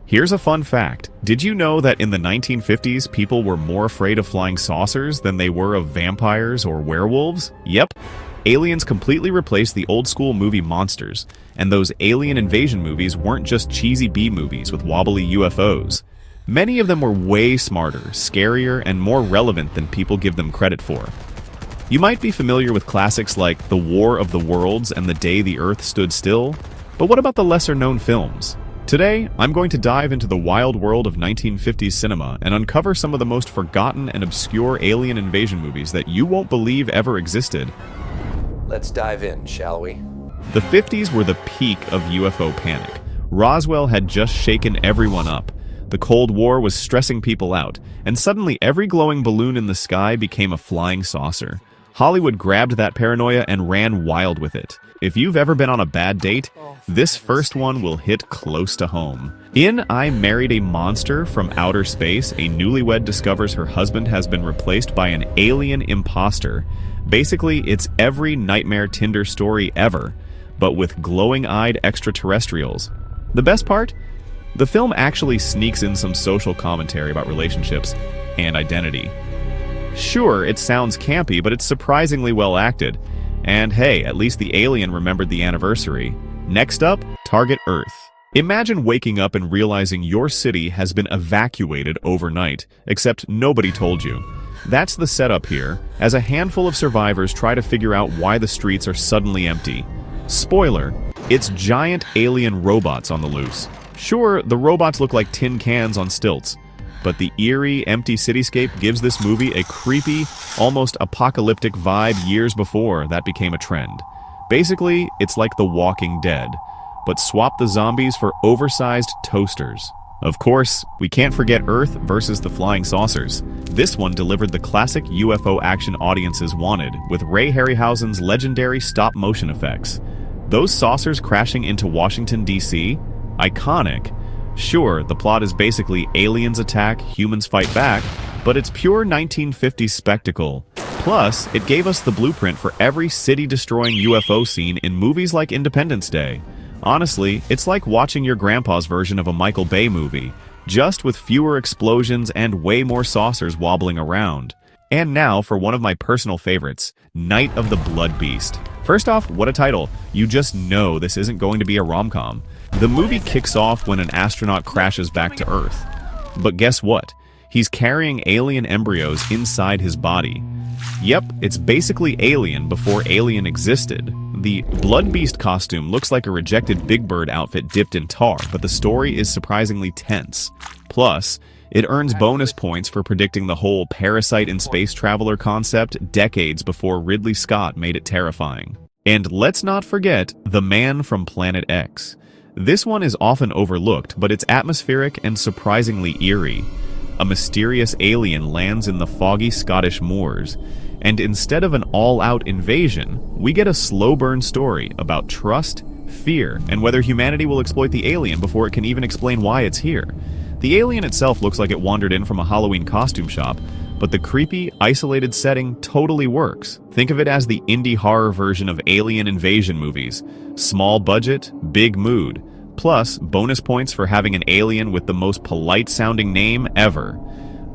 Here's a fun fact. Did you know that in the 1950s, people were more afraid of flying saucers than they were of vampires or werewolves? Yep. Aliens completely replaced the old-school movie monsters, and those alien invasion movies weren't just cheesy B-movies with wobbly UFOs. Many of them were way smarter, scarier, and more relevant than people give them credit for. You might be familiar with classics like The War of the Worlds and The Day the Earth Stood Still, but what about the lesser-known films? Today, I'm going to dive into the wild world of 1950s cinema and uncover some of the most forgotten and obscure alien invasion movies that you won't believe ever existed. Let's dive in, shall we? The 50s were the peak of UFO panic. Roswell had just shaken everyone up. The Cold War was stressing people out, and suddenly every glowing balloon in the sky became a flying saucer. Hollywood grabbed that paranoia and ran wild with it. If you've ever been on a bad date, this first one will hit close to home. In I Married a Monster from Outer Space, a newlywed discovers her husband has been replaced by an alien imposter. Basically, it's every nightmare Tinder story ever, but with glowing-eyed extraterrestrials. The best part? The film actually sneaks in some social commentary about relationships and identity. Sure, it sounds campy, but it's surprisingly well acted. And hey, at least the alien remembered the anniversary. Next up, Target Earth. Imagine waking up and realizing your city has been evacuated overnight, except nobody told you. That's the setup here, as a handful of survivors try to figure out why the streets are suddenly empty. Spoiler, it's giant alien robots on the loose. Sure, the robots look like tin cans on stilts, but the eerie, empty cityscape gives this movie a creepy, almost apocalyptic vibe years before that became a trend. Basically, it's like The Walking Dead, but swap the zombies for oversized toasters. Of course, we can't forget Earth versus the Flying Saucers. This one delivered the classic UFO action audiences wanted, with Ray Harryhausen's legendary stop-motion effects. Those saucers crashing into Washington, D.C.? Iconic. Sure, the plot is basically aliens attack, humans fight back, but it's pure 1950s spectacle. Plus, it gave us the blueprint for every city-destroying UFO scene in movies like Independence Day. Honestly, it's like watching your grandpa's version of a Michael Bay movie, just with fewer explosions and way more saucers wobbling around. And now for one of my personal favorites, Night of the Bloodbeast. First off, what a title. You just know this isn't going to be a rom-com. The movie kicks off when an astronaut crashes back to Earth. But guess what? He's carrying alien embryos inside his body. Yep, it's basically Alien before Alien existed. The Bloodbeast costume looks like a rejected Big Bird outfit dipped in tar, but the story is surprisingly tense. Plus, it earns bonus points for predicting the whole parasite and space traveler concept decades before Ridley Scott made it terrifying. And let's not forget The Man from Planet X. This one is often overlooked, but it's atmospheric and surprisingly eerie. A mysterious alien lands in the foggy Scottish moors, and instead of an all-out invasion, we get a slow-burn story about trust, fear, and whether humanity will exploit the alien before it can even explain why it's here. The alien itself looks like it wandered in from a Halloween costume shop, but the creepy, isolated setting totally works. Think of it as the indie horror version of alien invasion movies. Small budget, big mood. Plus, bonus points for having an alien with the most polite-sounding name ever.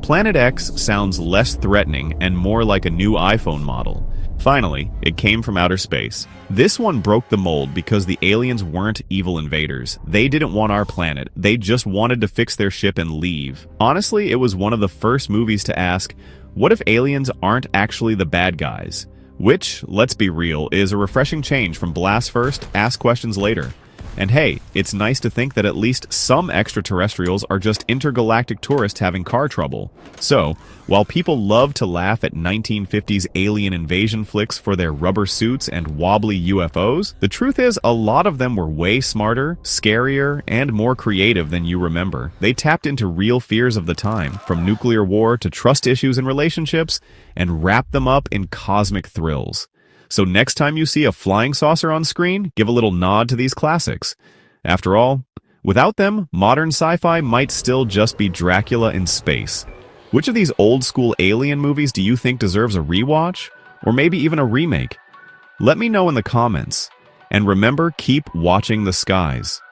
Planet X sounds less threatening and more like a new iPhone model. Finally, it came from outer space. This one broke the mold because the aliens weren't evil invaders. They didn't want our planet. They just wanted to fix their ship and leave. Honestly, it was one of the first movies to ask, what if aliens aren't actually the bad guys? Which, let's be real, is a refreshing change from blast first, ask questions later. And hey, it's nice to think that at least some extraterrestrials are just intergalactic tourists having car trouble. So, while people love to laugh at 1950s alien invasion flicks for their rubber suits and wobbly UFOs, the truth is a lot of them were way smarter, scarier, and more creative than you remember. They tapped into real fears of the time, from nuclear war to trust issues in relationships, and wrapped them up in cosmic thrills. So next time you see a flying saucer on screen, give a little nod to these classics. After all, without them, modern sci-fi might still just be Dracula in space. Which of these old-school alien movies do you think deserves a rewatch? Or maybe even a remake? Let me know in the comments. And remember, keep watching the skies.